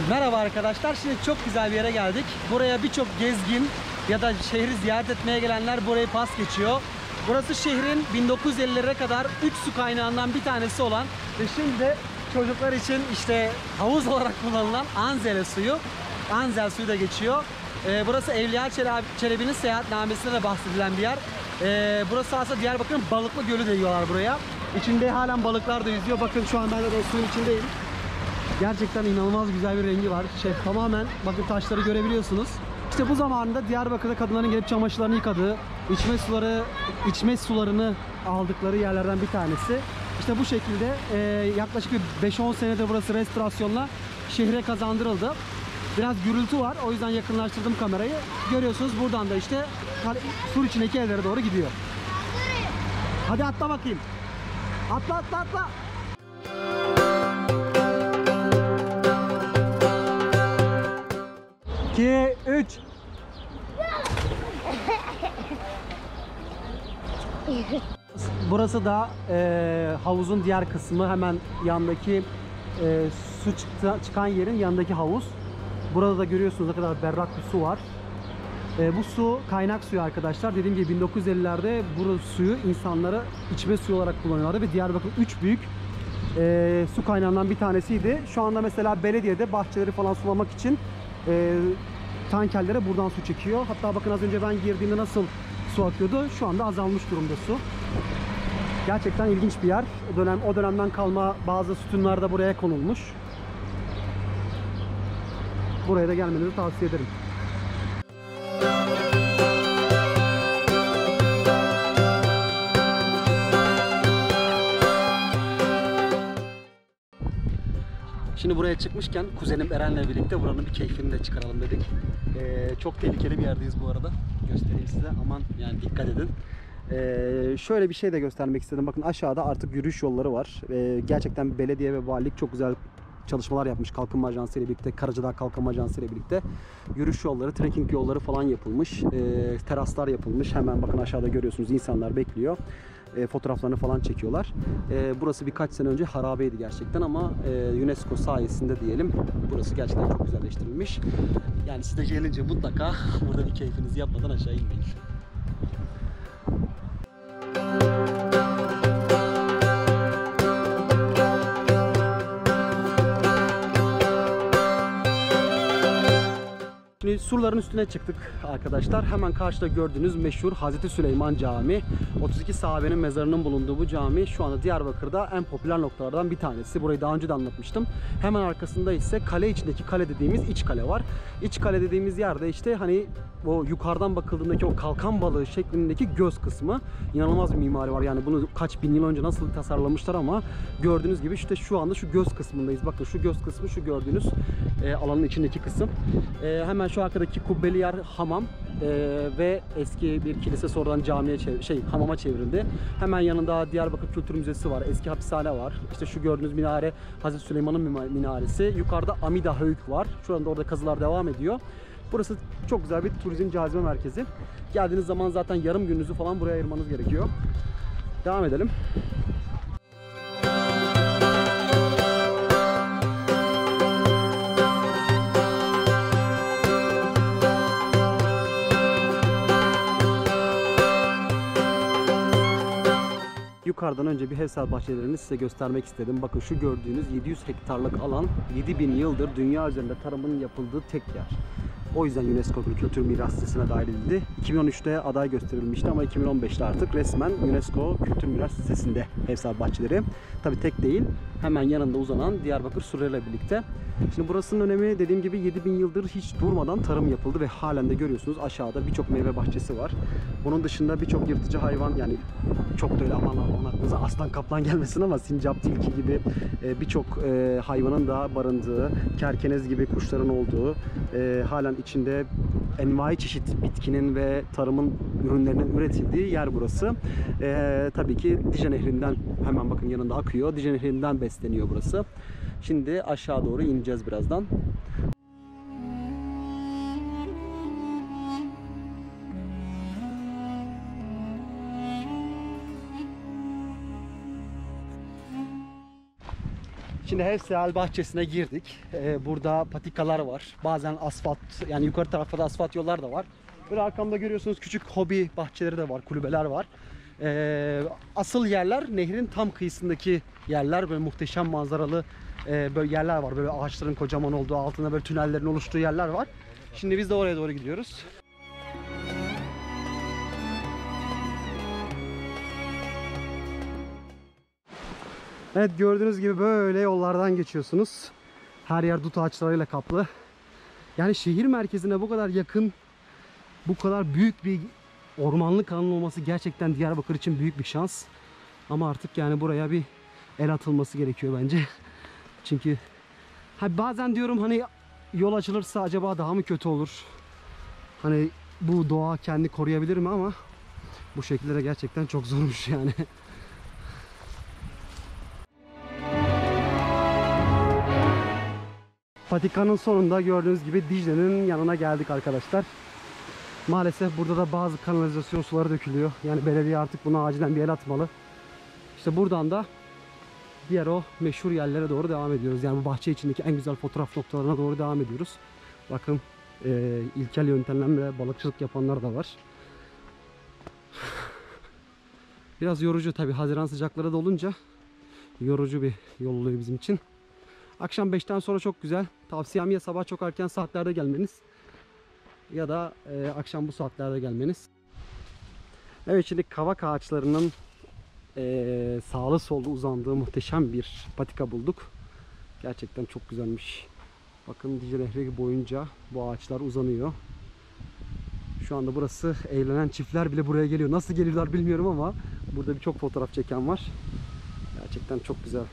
Merhaba arkadaşlar. Şimdi çok güzel bir yere geldik. Buraya birçok gezgin ya da şehri ziyaret etmeye gelenler burayı pas geçiyor. Burası şehrin 1950'lere kadar 3 su kaynağından bir tanesi olan ve şimdi de çocuklar için işte havuz olarak kullanılan Anzele suyu. Anzel suyu da geçiyor. Burası Evliya Çelebi'nin seyahatnamesinde de bahsedilen bir yer. Burası aslında Diyarbakır'ın Balıklı Gölü de diyorlar buraya. İçinde halen balıklar da yüzüyor. Bakın şu an ben de suyun içindeyim. Gerçekten inanılmaz güzel bir rengi var. Tamamen bakın taşları görebiliyorsunuz. İşte bu zamanında Diyarbakır'da kadınların gelip çamaşırlarını yıkadığı, içme sularını aldıkları yerlerden bir tanesi. İşte bu şekilde yaklaşık bir 5-10 senedir burası restorasyonla şehre kazandırıldı. Biraz gürültü var. O yüzden yakınlaştırdım kamerayı. Görüyorsunuz buradan da işte sur içindeki evlere doğru gidiyor. Hadi atla bakayım. Atla atla atla. İki, üç. Burası da havuzun diğer kısmı. Hemen yandaki su çıkan yerin yanındaki havuz. Burada da görüyorsunuz ne kadar berrak bir su var. Bu su kaynak suyu arkadaşlar. Dediğim gibi 1950'lerde bu suyu insanlara içme suyu olarak kullanıyorlardı ve Diyarbakır'ın 3 büyük su kaynağından bir tanesiydi. Şu anda mesela belediyede bahçeleri falan sulamak için tankerlere buradan su çekiyor. Hatta bakın az önce ben girdiğimde nasıl su akıyordu. Şu anda azalmış durumda su. Gerçekten ilginç bir yer. O dönemden kalma bazı sütunlar da buraya konulmuş. Buraya da gelmenizi tavsiye ederim. Şimdi buraya çıkmışken kuzenim Eren'le birlikte buranın bir keyfini de çıkaralım dedik. Çok tehlikeli bir yerdeyiz bu arada. Göstereyim size. Aman yani dikkat edin. Şöyle bir şey de göstermek istedim. Bakın aşağıda artık yürüyüş yolları var. Gerçekten belediye ve valilik çok güzel çalışmalar yapmış Kalkınma Ajansı ile birlikte, Karacadağ Kalkınma Ajansı ile birlikte. Yürüyüş yolları, trekking yolları falan yapılmış. Teraslar yapılmış. Hemen bakın aşağıda görüyorsunuz insanlar bekliyor. Fotoğraflarını falan çekiyorlar. Burası birkaç sene önce harabeydi gerçekten ama UNESCO sayesinde diyelim burası gerçekten çok güzelleştirilmiş. Yani siz de gelince mutlaka burada bir keyfinizi yapmadan aşağı inmeyin. Şimdi surların üstüne çıktık arkadaşlar. Hemen karşıda gördüğünüz meşhur Hazreti Süleyman Camii. 32 sahabenin mezarının bulunduğu bu cami şu anda Diyarbakır'da en popüler noktalardan bir tanesi. Burayı daha önce de anlatmıştım. Hemen arkasında ise kale içindeki kale dediğimiz iç kale var. İç kale dediğimiz yerde işte hani o yukarıdan bakıldığındaki o kalkan balığı şeklindeki göz kısmı. İnanılmaz bir mimari var. Yani bunu kaç bin yıl önce nasıl tasarlamışlar ama gördüğünüz gibi işte şu anda şu göz kısmındayız. Bakın şu göz kısmı şu gördüğünüz alanın içindeki kısım. Hemen şu arkadaki kubbeli yer hamam ve eski bir kilise sonradan camiye hamama çevrildi. Hemen yanında Diyarbakır Kültür Müzesi var. Eski hapishane var. İşte şu gördüğünüz minare Hazreti Süleyman'ın minaresi. Yukarıda Amida Höyük var. Şu anda orada kazılar devam ediyor. Burası çok güzel bir turizm cazibe merkezi. Geldiğiniz zaman zaten yarım gününüzü falan buraya ayırmanız gerekiyor. Devam edelim. Yukarıdan önce bir Hevsel bahçelerini size göstermek istedim. Bakın şu gördüğünüz 700 hektarlık alan 7000 yıldır dünya üzerinde tarımın yapıldığı tek yer. O yüzden UNESCO Kültür Miras Listesi'ne dahil edildi. 2013'te aday gösterilmişti ama 2015'te artık resmen UNESCO Kültür Miras Listesi'nde Hevsel bahçeleri. Tabii tek değil, hemen yanında uzanan Diyarbakır surlarıyla birlikte. Şimdi burasının önemi dediğim gibi 7000 yıldır hiç durmadan tarım yapıldı ve halen de görüyorsunuz aşağıda birçok meyve bahçesi var. Bunun dışında birçok yırtıcı hayvan, yani çok da öyle aman aklınıza aslan kaplan gelmesin ama sincap, tilki gibi birçok hayvanın da barındığı, kerkenez gibi kuşların olduğu, halen içinde envai çeşit bitkinin ve tarımın ürünlerinin üretildiği yer burası. Tabii ki Dicle Nehri'nden hemen bakın yanında akıyor. Dicle Nehri'nden besleniyor burası. Şimdi aşağı doğru ineceğiz birazdan. Şimdi Hevsel bahçesine girdik. Burada patikalar var. Bazen asfalt, yani yukarı tarafta da asfalt yollar da var. Böyle arkamda görüyorsunuz küçük hobi bahçeleri de var, kulübeler var. Asıl yerler nehrin tam kıyısındaki yerler. Böyle muhteşem manzaralı böyle yerler var. Böyle ağaçların kocaman olduğu, altında böyle tünellerin oluştuğu yerler var. Şimdi biz de oraya doğru gidiyoruz. Evet, gördüğünüz gibi böyle yollardan geçiyorsunuz. Her yer dut ağaçlarıyla kaplı. Yani şehir merkezine bu kadar yakın, bu kadar büyük bir ormanlık alan olması gerçekten Diyarbakır için büyük bir şans. Ama artık yani buraya bir el atılması gerekiyor bence. Çünkü bazen diyorum hani yol açılırsa acaba daha mı kötü olur? Hani bu doğa kendi koruyabilir mi, ama bu şekilde de gerçekten çok zormuş yani. Patikanın sonunda gördüğünüz gibi Dicle'nin yanına geldik arkadaşlar. Maalesef burada da bazı kanalizasyon suları dökülüyor. Yani belediye artık buna acilen bir el atmalı. İşte buradan da diğer o meşhur yerlere doğru devam ediyoruz. Yani bu bahçe içindeki en güzel fotoğraf noktalarına doğru devam ediyoruz. Bakın ilkel yöntemlerle balıkçılık yapanlar da var. Biraz yorucu tabi, Haziran sıcakları da olunca yorucu bir yol oluyor bizim için. Akşam 5'ten sonra çok güzel. Tavsiyem ya sabah çok erken saatlerde gelmeniz ya da akşam bu saatlerde gelmeniz. Evet, şimdi kavak ağaçlarının sağlı sollu uzandığı muhteşem bir patika bulduk. Gerçekten çok güzelmiş. Bakın Dicle Nehri boyunca bu ağaçlar uzanıyor. Şu anda burası, eğlenen çiftler bile buraya geliyor. Nasıl geliyorlar bilmiyorum ama burada birçok fotoğraf çeken var. Gerçekten çok güzel.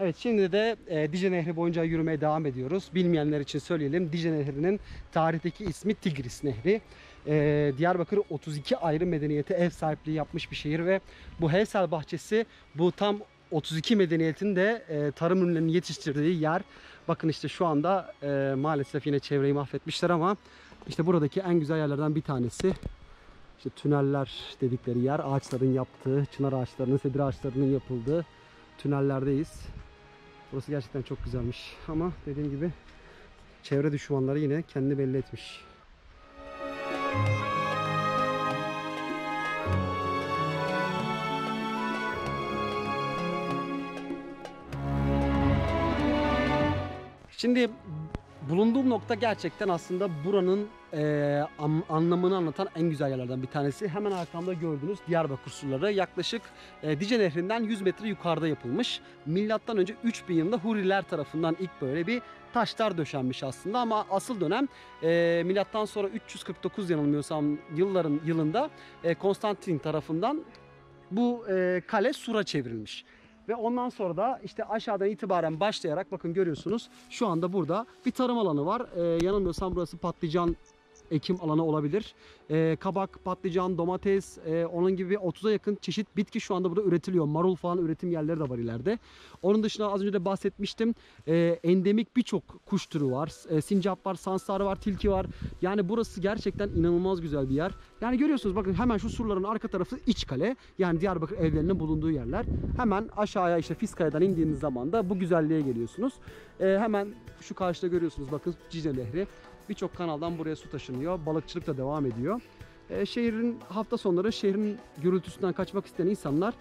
Evet, şimdi de Dicle Nehri boyunca yürümeye devam ediyoruz. Bilmeyenler için söyleyelim. Dicle Nehri'nin tarihteki ismi Tigris Nehri. Diyarbakır 32 ayrı medeniyete ev sahipliği yapmış bir şehir ve bu Hevsel bahçesi bu tam 32 medeniyetin de tarım ürünlerini yetiştirdiği yer. Bakın işte şu anda maalesef yine çevreyi mahvetmişler ama işte buradaki en güzel yerlerden bir tanesi. İşte tüneller dedikleri yer, ağaçların yaptığı, çınar ağaçlarının, sedir ağaçlarının yapıldığı tünellerdeyiz. Burası gerçekten çok güzelmiş ama dediğim gibi çevre düşmanları yine kendini belli etmiş. Şimdi bulunduğum nokta gerçekten aslında buranın anlamını anlatan en güzel yerlerden bir tanesi. Hemen arkamda gördüğünüz Diyarbakır surları yaklaşık Dicle Nehri'nden 100 metre yukarıda yapılmış. Milattan önce 3000 yılında Huriler tarafından ilk böyle bir taşlar döşenmiş aslında, ama asıl dönem milattan sonra 349 yanılmıyorsam yılında Konstantin tarafından bu kale sura çevrilmiş. Ve ondan sonra da işte aşağıdan itibaren başlayarak bakın görüyorsunuz şu anda burada bir tarım alanı var. Yanılmıyorsam burası patlıcan ekim alanı olabilir. Kabak, patlıcan, domates, onun gibi 30'a yakın çeşit bitki şu anda burada üretiliyor. Marul falan üretim yerleri de var ileride. Onun dışında az önce de bahsetmiştim. Endemik birçok kuş türü var. Sincap var, sansar var, tilki var. Yani burası gerçekten inanılmaz güzel bir yer. Yani görüyorsunuz bakın hemen şu surların arka tarafı iç kale. Yani Diyarbakır evlerinin bulunduğu yerler. Hemen aşağıya işte Fiskaya'dan indiğiniz zaman da bu güzelliğe geliyorsunuz. Hemen şu karşıda görüyorsunuz bakın Dicle Nehri. Birçok kanaldan buraya su taşınıyor. Balıkçılık da devam ediyor. Şehrin hafta sonları şehrin gürültüsünden kaçmak isteyen insanlar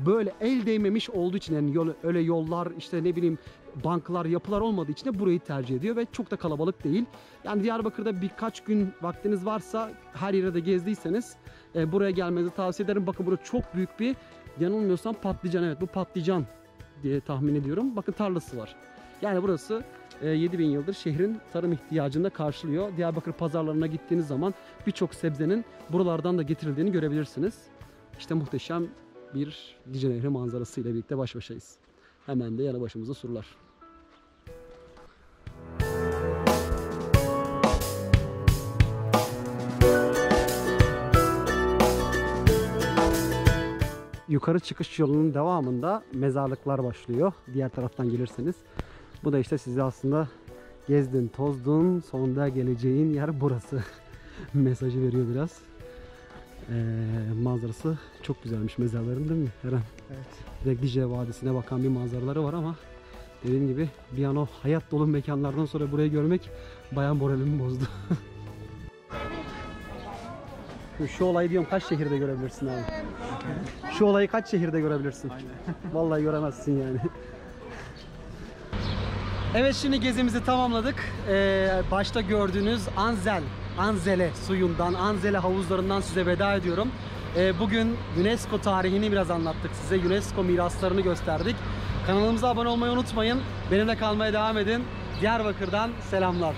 böyle el değmemiş olduğu için, yani öyle yollar işte ne bileyim banklar, yapılar olmadığı için de burayı tercih ediyor ve çok da kalabalık değil. Yani Diyarbakır'da birkaç gün vaktiniz varsa, her yere de gezdiyseniz buraya gelmenizi tavsiye ederim. Bakın burada çok büyük bir, yanılmıyorsam patlıcan, evet bu patlıcan diye tahmin ediyorum. Bakın tarlası var. Yani burası 7000 yıldır şehrin tarım ihtiyacını da karşılıyor. Diyarbakır pazarlarına gittiğiniz zaman birçok sebzenin buralardan da getirildiğini görebilirsiniz. İşte muhteşem bir Dicle Nehri manzarası ile birlikte baş başayız. Hemen de yanı başımızda surlar. Yukarı çıkış yolunun devamında mezarlıklar başlıyor. Diğer taraftan gelirseniz. Bu da işte size aslında gezdin, tozdun, sonunda geleceğin yer burası. Mesajı veriyor biraz. Manzarası çok güzelmiş mezarların, değil mi Eren? Evet. Direkt Dicle Vadisi'ne bakan bir manzaraları var ama dediğim gibi bir an o hayat dolu mekanlardan sonra burayı görmek bayağı moralimi bozdu. Şu olayı diyorum kaç şehirde görebilirsin abi? Şu olayı kaç şehirde görebilirsin? Vallahi göremezsin yani. Evet, şimdi gezimizi tamamladık. Başta gördüğünüz Anzele suyundan, Anzele havuzlarından size veda ediyorum. Bugün UNESCO tarihini biraz anlattık size. UNESCO miraslarını gösterdik. Kanalımıza abone olmayı unutmayın. Benimle kalmaya devam edin. Diyarbakır'dan selamlar.